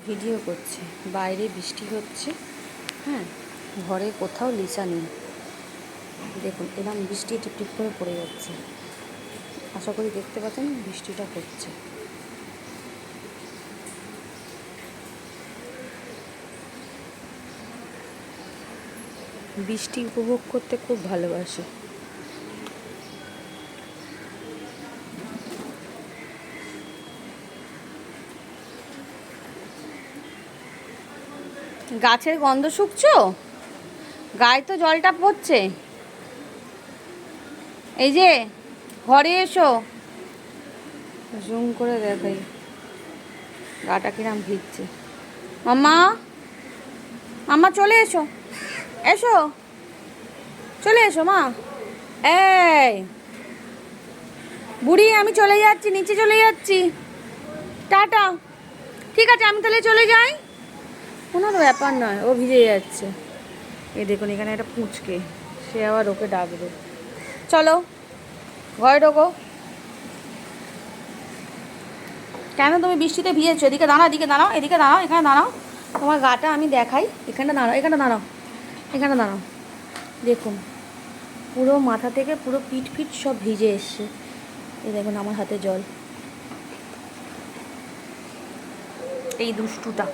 Video করছে, বাইরে বৃষ্টি হচ্ছে। হ্যাঁ, ঘরে কোথাও লিসা নেই। দেখুন এরকম বৃষ্টি টিপটিপ করে পড়ে যাচ্ছে। আশা করি দেখতে পাচ্ছেন বৃষ্টিটা হচ্ছে। বৃষ্টি উপভোগ করতে খুব ভালোবাসে। গাছের গন্ধ শুকছো? গায়ে তো জলটা পড়ছে। এই যে ঘরে এসো, জুম করে দেখাই গাটা কিরাম ভিজছে। মাম্মা, মাম্মা চলে এসো, এসো, চলে এসো মা। এই বুড়ি, আমি চলে যাচ্ছি, নিচে চলে যাচ্ছি, টাটা। ঠিক আছে, আমি তাহলে চলে যাই। কোনো ব্যাপার নয়, ও ভিজে যাচ্ছে। এই দেখুন এখানে একটা পুচকে, সে আবার ওকে ডাকবে। চলো ঘরে ঢোকো। কেন তুমি বৃষ্টিতে ভিজেছো? এদিকে দাঁড়াও, এদিকে দাঁড়াও, এদিকে দাঁড়াও, এখানে দাঁড়াও। তোমার গাটা আমি দেখাই। এখানে দাঁড়াও, এখানে দাঁড়াও, এখানে দাঁড়াও। দেখুন পুরো মাথা থেকে পুরো পিঠ ফিট সব ভিজে এসছে। এই দেখুন আমার হাতে জল। এই দুষ্টুটা।